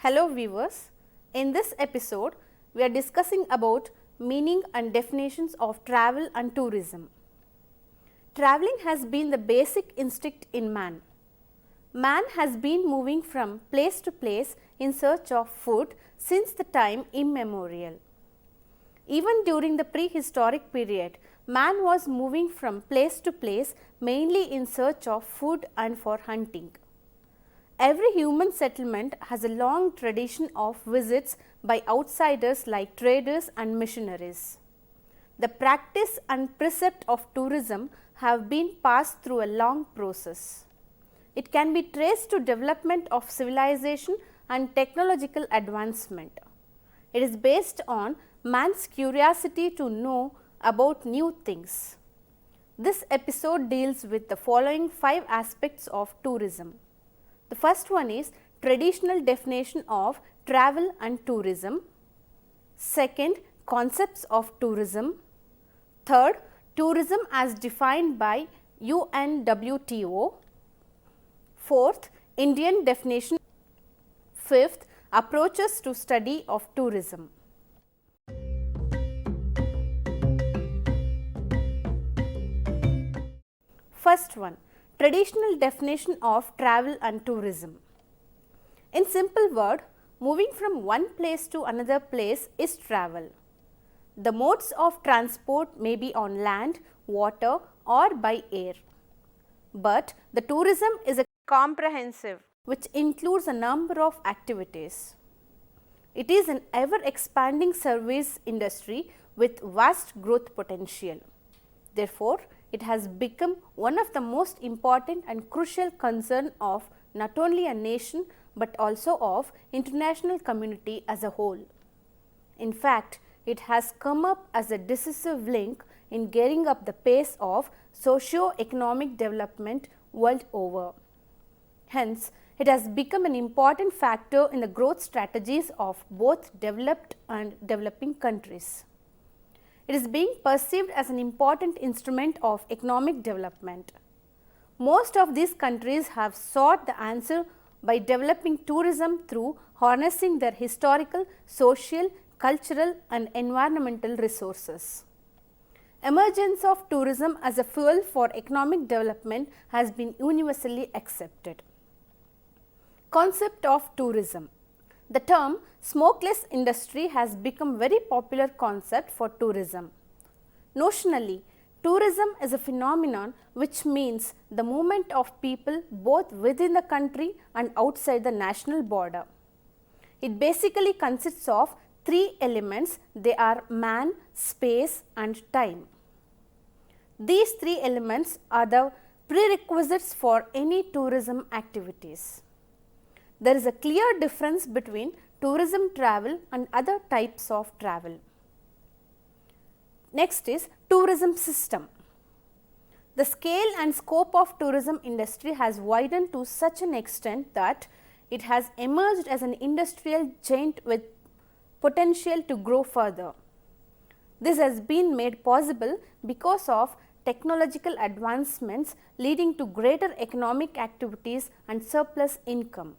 Hello viewers, in this episode we are discussing about meaning and definitions of travel and tourism. Traveling has been the basic instinct in man. Man has been moving from place to place in search of food since the time immemorial. Even during the prehistoric period, man was moving from place to place mainly in search of food and for hunting. Every human settlement has a long tradition of visits by outsiders like traders and missionaries. The practice and precept of tourism have been passed through a long process. It can be traced to development of civilization and technological advancement. It is based on man's curiosity to know about new things. This episode deals with the following 5 aspects of tourism. The first one is traditional definition of travel and tourism. Second, concepts of tourism. Third, tourism as defined by UNWTO. Fourth, Indian definition. Fifth, approaches to study of tourism. First one, traditional definition of travel and tourism. In simple word, moving from one place to another place is travel. The modes of transport may be on land, water or by air. But the tourism is a comprehensive which includes a number of activities. It is an ever expanding service industry with vast growth potential. Therefore, it has become one of the most important and crucial concern of not only a nation but also of international community as a whole. In fact, it has come up as a decisive link in gearing up the pace of socio-economic development world over. Hence, it has become an important factor in the growth strategies of both developed and developing countries. It is being perceived as an important instrument of economic development. Most of these countries have sought the answer by developing tourism through harnessing their historical, social, cultural and environmental resources. Emergence of tourism as a fuel for economic development has been universally accepted. Concept of tourism. The term smokeless industry has become very popular concept for tourism. Notionally, tourism is a phenomenon which means the movement of people both within the country and outside the national border. It basically consists of 3 elements. They are man, space and time. These 3 elements are the prerequisites for any tourism activities. There is a clear difference between tourism travel and other types of travel. Next is tourism system. The scale and scope of tourism industry has widened to such an extent that it has emerged as an industrial giant with potential to grow further. This has been made possible because of technological advancements leading to greater economic activities and surplus income.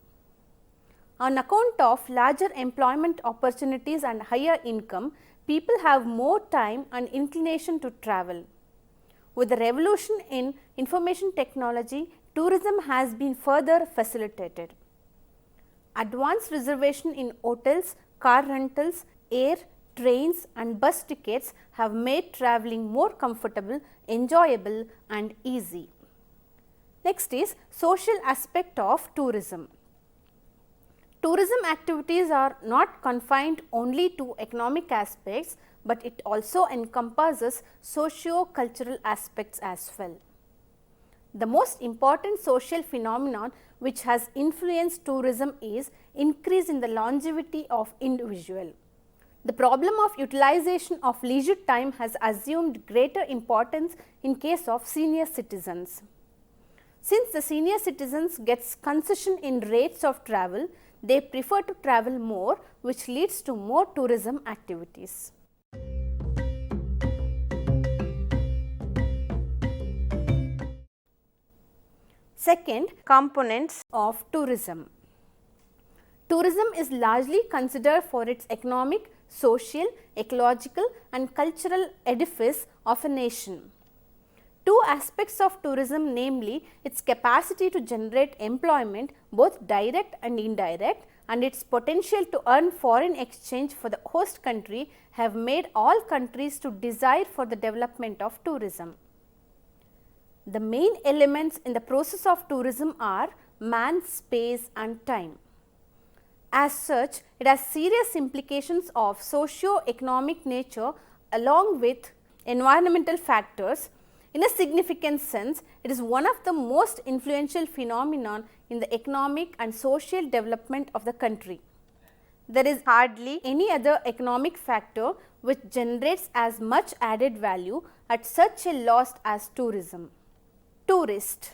On account of larger employment opportunities and higher income, people have more time and inclination to travel. With the revolution in information technology, tourism has been further facilitated. Advanced reservation in hotels, car rentals, air, trains and bus tickets have made travelling more comfortable, enjoyable and easy. Next is social aspect of tourism. Tourism activities are not confined only to economic aspects, but it also encompasses socio-cultural aspects as well. The most important social phenomenon which has influenced tourism is increase in the longevity of individual. The problem of utilization of leisure time has assumed greater importance in case of senior citizens. Since the senior citizens gets concession in rates of travel, they prefer to travel more, which leads to more tourism activities. Second, components of tourism. Tourism is largely considered for its economic, social, ecological and cultural edifice of a nation. Two aspects of tourism, namely its capacity to generate employment both direct and indirect, and its potential to earn foreign exchange for the host country, have made all countries to desire for the development of tourism. The main elements in the process of tourism are man, space and time. As such, it has serious implications of socio-economic nature along with environmental factors. In a significant sense, it is one of the most influential phenomenon in the economic and social development of the country. There is hardly any other economic factor which generates as much added value at such a loss as tourism. Tourist.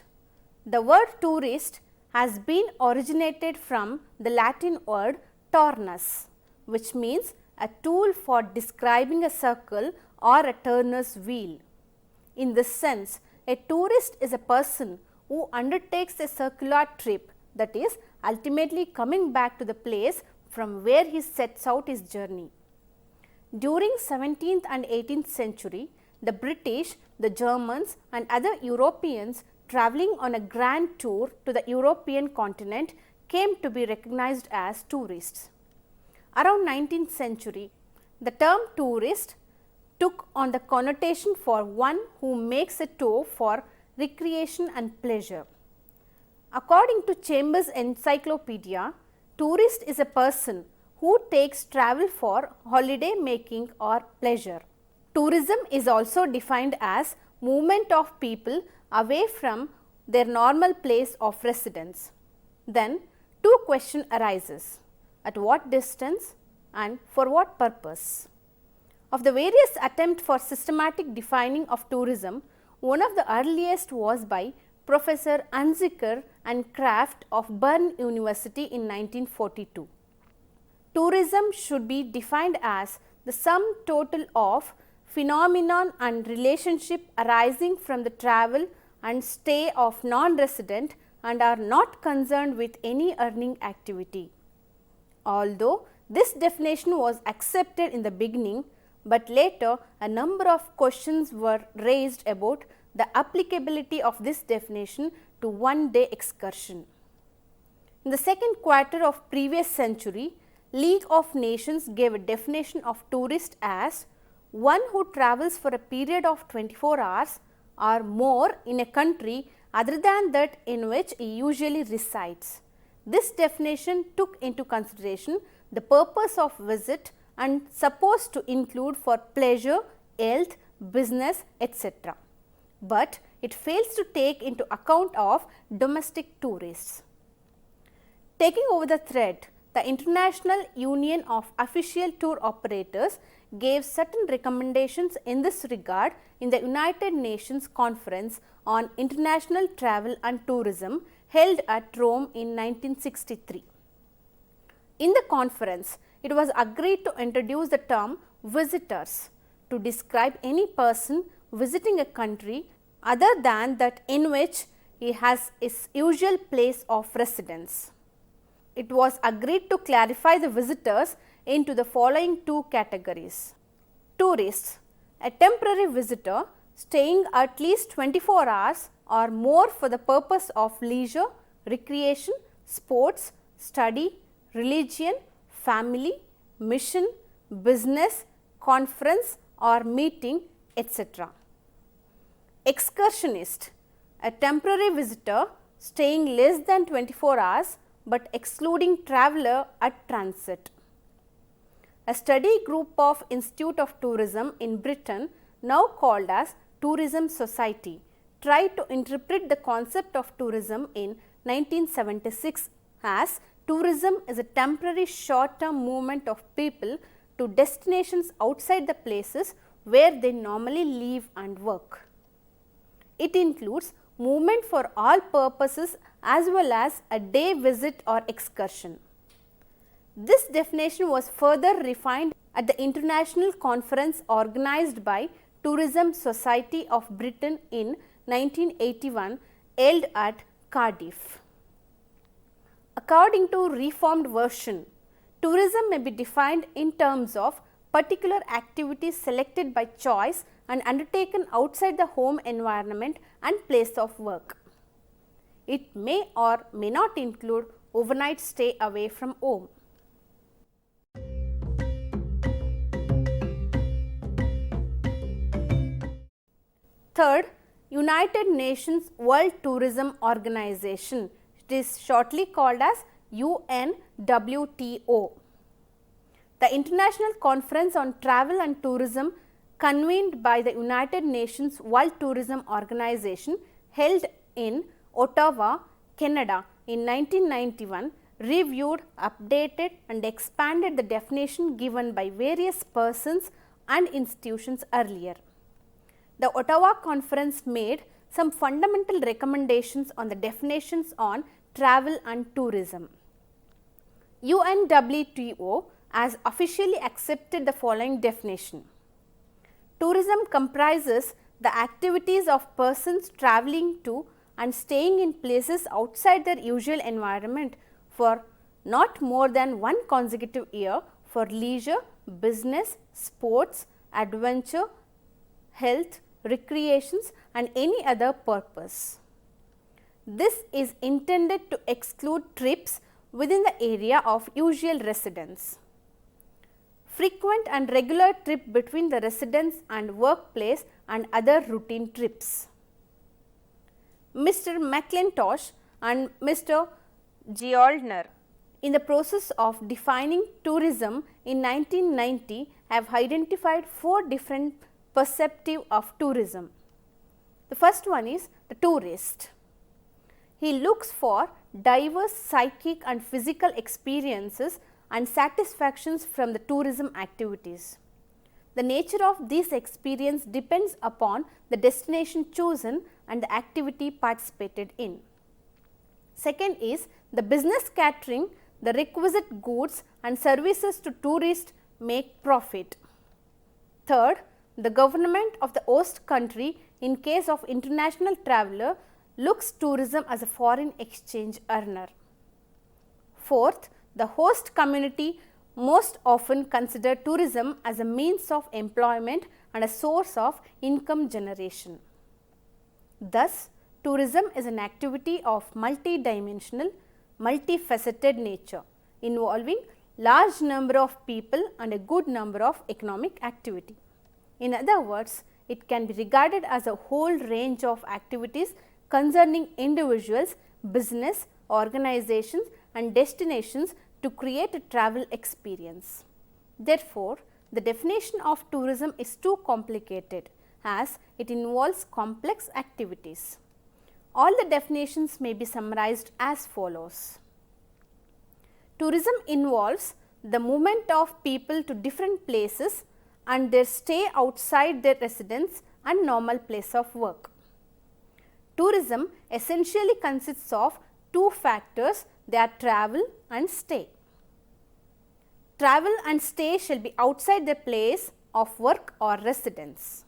The word tourist has been originated from the Latin word turnus, which means a tool for describing a circle or a turner's wheel. In this sense, a tourist is a person who undertakes a circular trip, that is, ultimately coming back to the place from where he sets out his journey. During 17th and 18th century, the British, the Germans and other Europeans travelling on a grand tour to the European continent came to be recognized as tourists. Around 19th century, the term tourist took on the connotation for one who makes a tour for recreation and pleasure. According to Chambers Encyclopedia, tourist is a person who takes travel for holiday making or pleasure. Tourism is also defined as movement of people away from their normal place of residence. Then two questions arises: at what distance and for what purpose? Of the various attempts for systematic defining of tourism, one of the earliest was by Professor Unzicker and Kraft of Bern University in 1942. Tourism should be defined as the sum total of phenomenon and relationship arising from the travel and stay of non-resident and are not concerned with any earning activity. Although this definition was accepted in the beginning, but later a number of questions were raised about the applicability of this definition to one-day excursion. In the second quarter of previous century, League of Nations gave a definition of tourist as one who travels for a period of 24 hours or more in a country other than that in which he usually resides. This definition took into consideration the purpose of visit and supposed to include for pleasure, health, business, etc. But it fails to take into account of domestic tourists. Taking over the thread, the International Union of Official Tour Operators gave certain recommendations in this regard in the United Nations Conference on International Travel and Tourism held at Rome in 1963. In the conference, it was agreed to introduce the term visitors to describe any person visiting a country other than that in which he has his usual place of residence. It was agreed to clarify the visitors into the following two categories. Tourists, a temporary visitor staying at least 24 hours or more for the purpose of leisure, recreation, sports, study, religion, family, mission, business, conference or meeting, etc. Excursionist, a temporary visitor staying less than 24 hours but excluding traveller at transit. A study group of Institute of Tourism in Britain, now called as Tourism Society, tried to interpret the concept of tourism in 1976 as tourism is a temporary short-term movement of people to destinations outside the places where they normally live and work. It includes movement for all purposes as well as a day visit or excursion. This definition was further refined at the international conference organized by Tourism Society of Britain in 1981 held at Cardiff. A According to reformed version, tourism may be defined in terms of particular activities selected by choice and undertaken outside the home environment and place of work. It may or may not include overnight stay away from home. Third, United Nations World Tourism Organization. It is shortly called as UNWTO. The International Conference on Travel and Tourism, convened by the United Nations World Tourism Organization, held in Ottawa, Canada in 1991, reviewed, updated and expanded the definition given by various persons and institutions earlier. The Ottawa Conference made some fundamental recommendations on the definitions on travel and tourism. UNWTO has officially accepted the following definition. Tourism comprises the activities of persons travelling to and staying in places outside their usual environment for not more than one consecutive year for leisure, business, sports, adventure, health, recreations and any other purpose. This is intended to exclude trips within the area of usual residence. Frequent and regular trip between the residence and workplace and other routine trips. Mr. McIntosh and Mr. Geoldner, in the process of defining tourism in 1990, have identified 4 different perspectives of tourism. The first one is the tourist. He looks for diverse psychic and physical experiences and satisfactions from the tourism activities. The nature of this experience depends upon the destination chosen and the activity participated in. Second is the business catering the requisite goods and services to tourists make profit. Third, the government of the host country in case of international traveller looks tourism as a foreign exchange earner. Fourth, the host community most often consider tourism as a means of employment and a source of income generation. Thus, tourism is an activity of multidimensional, multifaceted nature involving large number of people and a good number of economic activity. In other words, it can be regarded as a whole range of activities concerning individuals, business, organizations and destinations to create a travel experience. Therefore, the definition of tourism is too complicated as it involves complex activities. All the definitions may be summarized as follows. Tourism involves the movement of people to different places and their stay outside their residence and normal place of work. Tourism essentially consists of 2 factors, they are travel and stay. Travel and stay shall be outside the place of work or residence.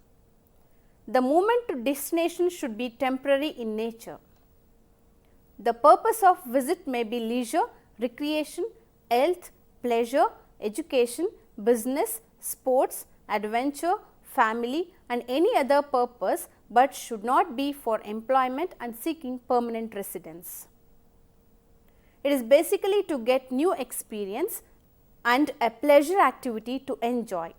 The movement to destination should be temporary in nature. The purpose of visit may be leisure, recreation, health, pleasure, education, business, sports, adventure, family and any other purpose, but should not be for employment and seeking permanent residence. It is basically to get new experience and a pleasure activity to enjoy.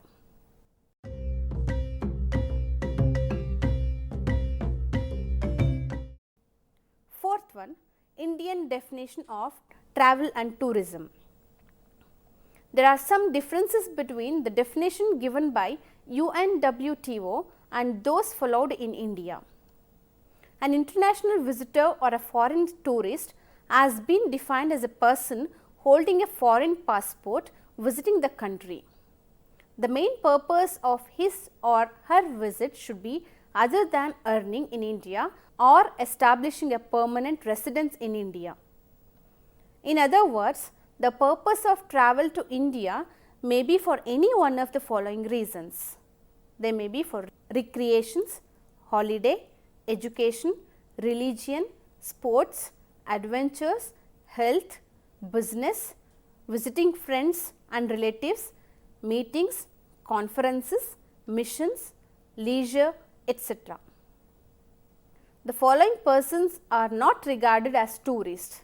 Fourth one, Indian definition of travel and tourism. There are some differences between the definition given by UNWTO and those followed in India. An international visitor or a foreign tourist has been defined as a person holding a foreign passport visiting the country. The main purpose of his or her visit should be other than earning in India or establishing a permanent residence in India. In other words, the purpose of travel to India may be for any one of the following reasons. They may be for recreations, holiday, education, religion, sports, adventures, health, business, visiting friends and relatives, meetings, conferences, missions, leisure, etc. The following persons are not regarded as tourists: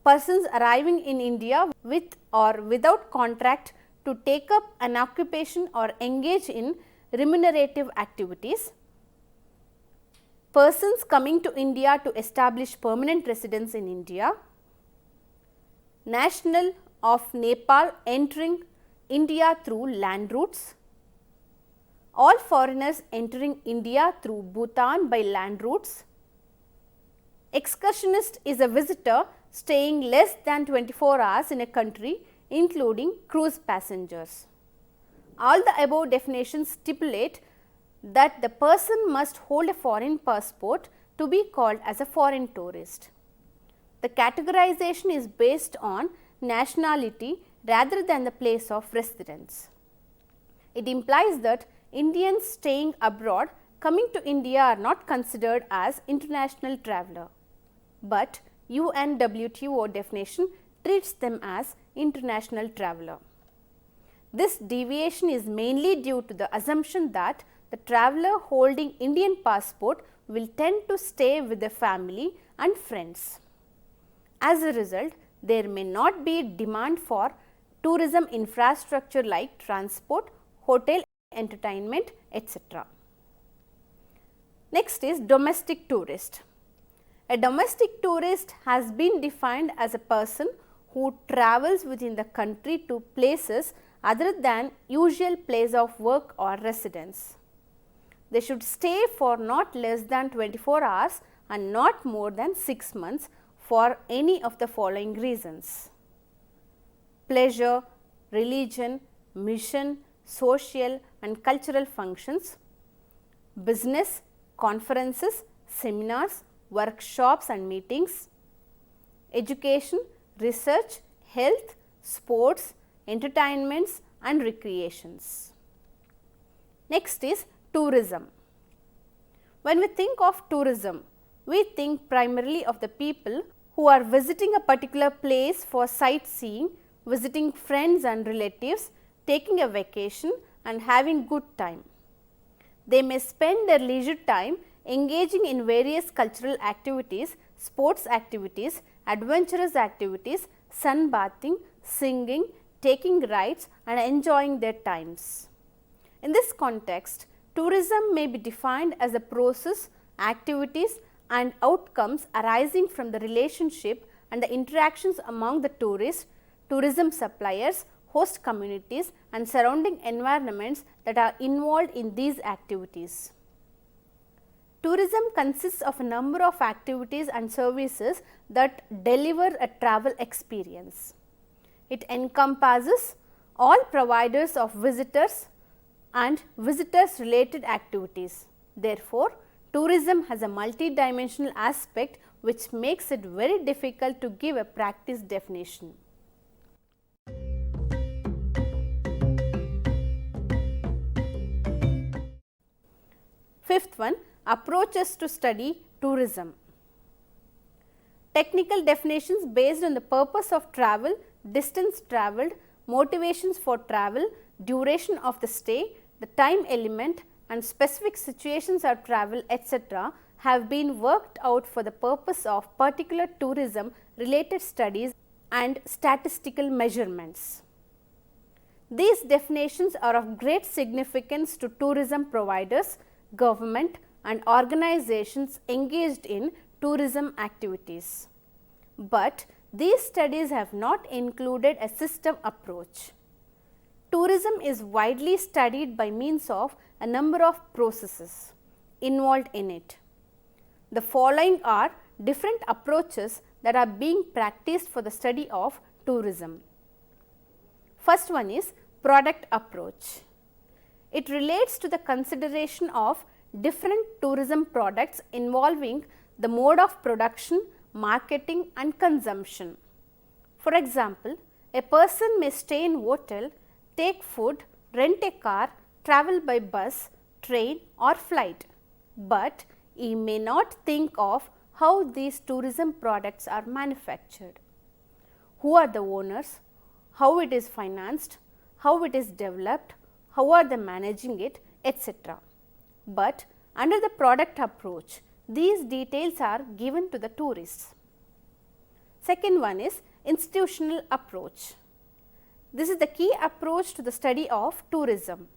persons arriving in India with or without contract to take up an occupation or engage in remunerative activities, persons coming to India to establish permanent residence in India, national of Nepal entering India through land routes, all foreigners entering India through Bhutan by land routes. Excursionist is a visitor staying less than 24 hours in a country, including cruise passengers. All the above definitions stipulate that the person must hold a foreign passport to be called as a foreign tourist. The categorization is based on nationality rather than the place of residence. It implies that Indians staying abroad coming to India are not considered as international traveller, but UNWTO definition treats them as international traveller. This deviation is mainly due to the assumption that the traveller holding Indian passport will tend to stay with their family and friends. As a result, there may not be demand for tourism infrastructure like transport, hotel, entertainment, etc. Next is domestic tourist. A domestic tourist has been defined as a person who travels within the country to places other than usual place of work or residence. They should stay for not less than 24 hours and not more than 6 months for any of the following reasons: pleasure, religion, mission, social and cultural functions, business, conferences, seminars, workshops and meetings, education, research, health, sports, entertainments and recreations. Next is tourism. When we think of tourism, we think primarily of the people who are visiting a particular place for sightseeing, visiting friends and relatives, taking a vacation and having good time. They may spend their leisure time engaging in various cultural activities, sports activities, adventurous activities, sunbathing, singing, taking rides and enjoying their times. In this context, tourism may be defined as a process, activities and outcomes arising from the relationship and the interactions among the tourists, tourism suppliers, host communities and surrounding environments that are involved in these activities. Tourism consists of a number of activities and services that deliver a travel experience. It encompasses all providers of visitors and visitors related activities. Therefore, tourism has a multidimensional aspect which makes it very difficult to give a practice definition. Fifth one, approaches to study tourism. Technical definitions based on the purpose of travel, distance travelled, motivations for travel, duration of the stay, the time element and specific situations of travel, etc. have been worked out for the purpose of particular tourism related studies and statistical measurements. These definitions are of great significance to tourism providers, government and organizations engaged in tourism activities. But these studies have not included a system approach. Tourism is widely studied by means of a number of processes involved in it. The following are different approaches that are being practiced for the study of tourism. First one is product approach. It relates to the consideration of different tourism products involving the mode of production, marketing and consumption. For example, a person may stay in hotel, take food, rent a car, travel by bus, train or flight, but he may not think of how these tourism products are manufactured. who are the owners, how it is financed, how it is developed, how are they managing it, etc. But under the product approach, these details are given to the tourists. Second one is institutional approach. This is the key approach to the study of tourism.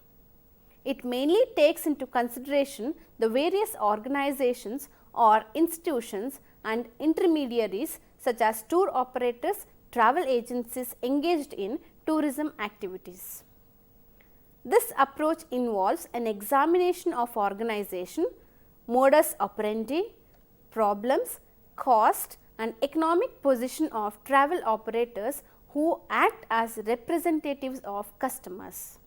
It mainly takes into consideration the various organizations or institutions and intermediaries such as tour operators, travel agencies engaged in tourism activities. This approach involves an examination of organization, modus operandi, problems, cost and economic position of travel operators who act as representatives of customers.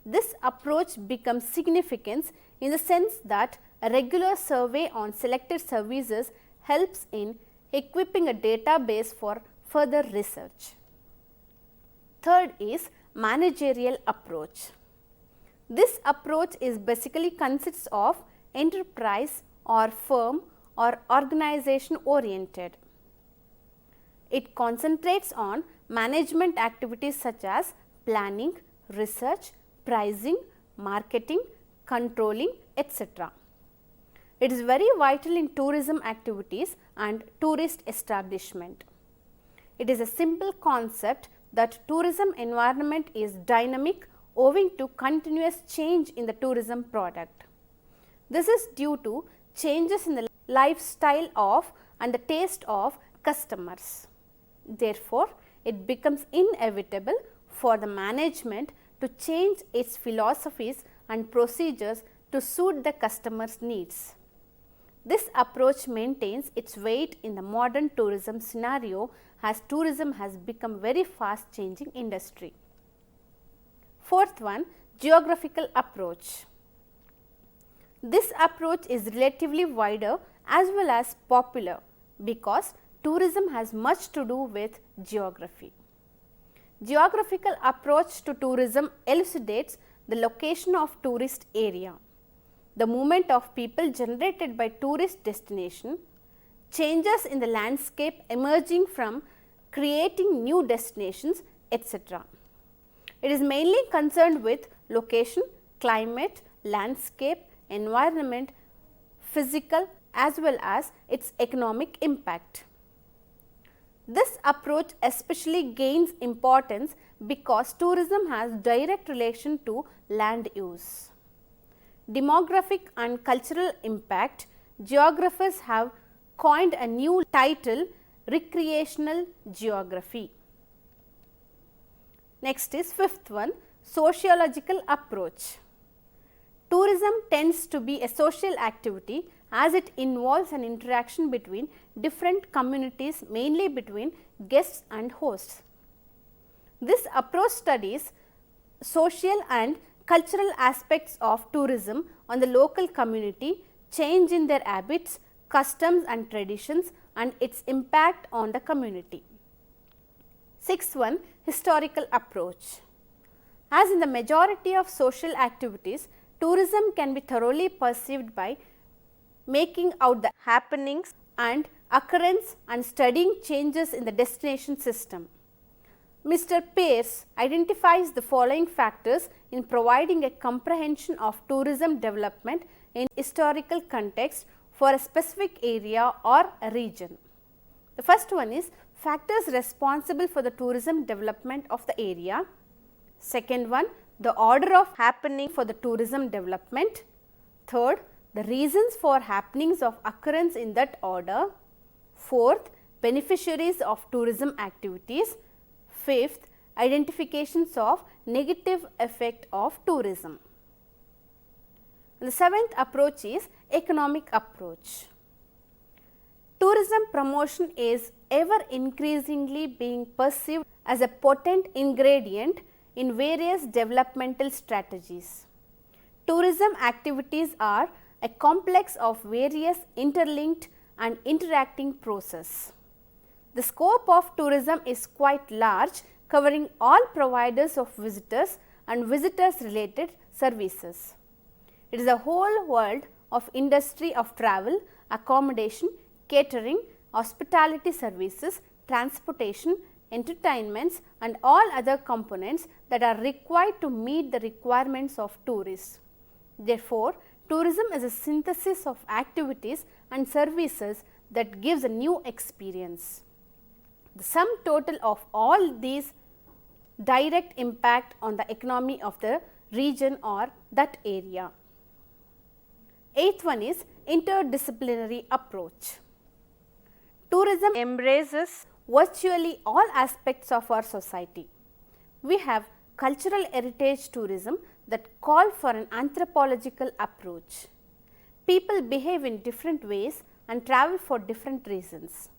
This approach becomes significant in the sense that a regular survey on selected services helps in equipping a database for further research. Third is managerial approach. This approach is basically consists of enterprise or firm or organization oriented. It concentrates on management activities such as planning, research, pricing, marketing, controlling, etc. It is very vital in tourism activities and tourist establishment. It is a simple concept that tourism environment is dynamic owing to continuous change in the tourism product. This is due to changes in the lifestyle of and the taste of customers. Therefore, it becomes inevitable for the management to change its philosophies and procedures to suit the customer's needs. This approach maintains its weight in the modern tourism scenario as tourism has become very fast changing industry. Fourth one, geographical approach. This approach is relatively wider as well as popular because tourism has much to do with geography. Geographical approach to tourism elucidates the location of tourist area, the movement of people generated by tourist destination, changes in the landscape emerging from creating new destinations, etc. It is mainly concerned with location, climate, landscape, environment, physical as well as its economic impact. This approach especially gains importance because tourism has direct relation to land use. Demographic and cultural impact, geographers have coined a new title, recreational geography. Next is fifth one, sociological approach. Tourism tends to be a social activity as it involves an interaction between different communities, mainly between guests and hosts. This approach studies social and cultural aspects of tourism on the local community, change in their habits, customs and traditions and its impact on the community. Sixth one, historical approach. As in the majority of social activities, tourism can be thoroughly perceived by making out the happenings and occurrence and studying changes in the destination system. Mr. Pearce identifies the following factors in providing a comprehension of tourism development in historical context for a specific area or a region. The first one is factors responsible for the tourism development of the area. Second one, the order of happening for the tourism development. Third, the reasons for happenings of occurrence in that order. Fourth, beneficiaries of tourism activities. Fifth, identifications of negative effect of tourism. The seventh approach is economic approach. Tourism promotion is ever increasingly being perceived as a potent ingredient in various developmental strategies. Tourism activities are a complex of various interlinked and interacting processes. The scope of tourism is quite large, covering all providers of visitors and visitors related services. It is a whole world of industry of travel, accommodation, catering, hospitality services, transportation, entertainments and all other components that are required to meet the requirements of tourists. Therefore, tourism is a synthesis of activities and services that gives a new experience. The sum total of all these direct impact on the economy of the region or that area. Eighth one is interdisciplinary approach. Tourism embraces virtually all aspects of our society. We have cultural heritage tourism that call for an anthropological approach. People behave in different ways and travel for different reasons.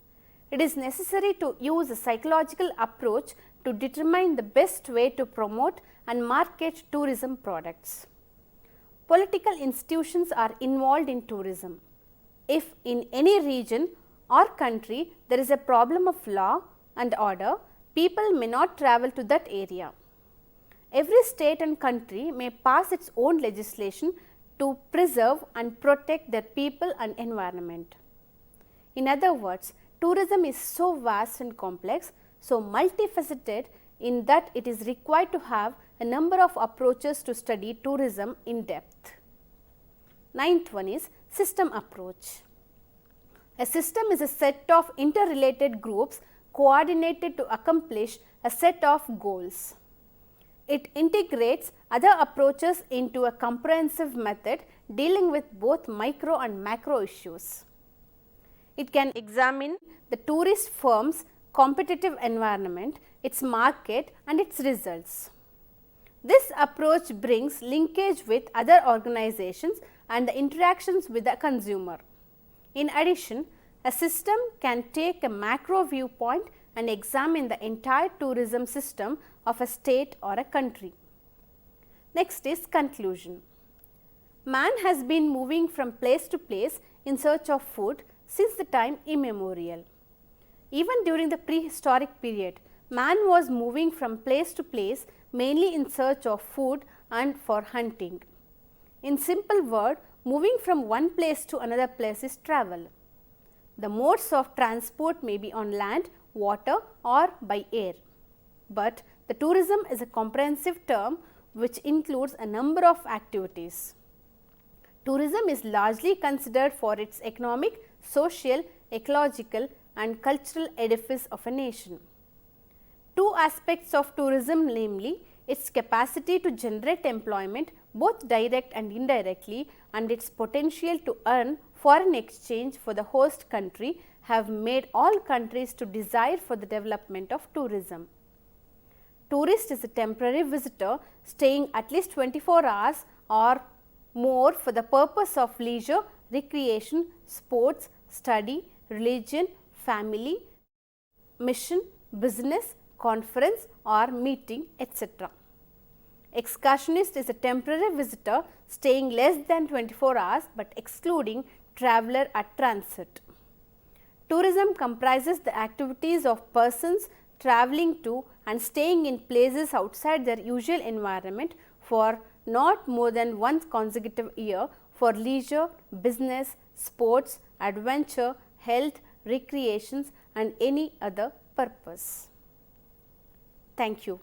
It is necessary to use a psychological approach to determine the best way to promote and market tourism products. Political institutions are involved in tourism. If in any region or country there is a problem of law and order, people may not travel to that area. Every state and country may pass its own legislation to preserve and protect their people and environment. In other words, tourism is so vast and complex, so multifaceted in that it is required to have a number of approaches to study tourism in depth. Ninth one is system approach. A system is a set of interrelated groups coordinated to accomplish a set of goals. It integrates other approaches into a comprehensive method dealing with both micro and macro issues. It can examine the tourist firm's competitive environment, its market and its results. This approach brings linkage with other organizations and the interactions with the consumer. In addition, a system can take a macro viewpoint and examine the entire tourism system of a state or a country. Next is conclusion. Man has been moving from place to place in search of food since the time immemorial. Even during the prehistoric period, man was moving from place to place mainly in search of food and for hunting. In simple word, moving from one place to another place is travel. The modes of transport may be on land, water or by air. But the tourism is a comprehensive term which includes a number of activities. Tourism is largely considered for its economic, social, ecological and cultural edifice of a nation. Two aspects of tourism, namely its capacity to generate employment both direct and indirectly and its potential to earn foreign exchange for the host country, have made all countries to desire for the development of tourism. Tourist is a temporary visitor staying at least 24 hours or more for the purpose of leisure, recreation, sports, study, religion, family, mission, business, conference or meeting, etc. Excursionist is a temporary visitor staying less than 24 hours but excluding traveller at transit. Tourism comprises the activities of persons travelling to and staying in places outside their usual environment for not more than one consecutive year for leisure, business, sports, adventure, health, recreations and any other purpose. Thank you.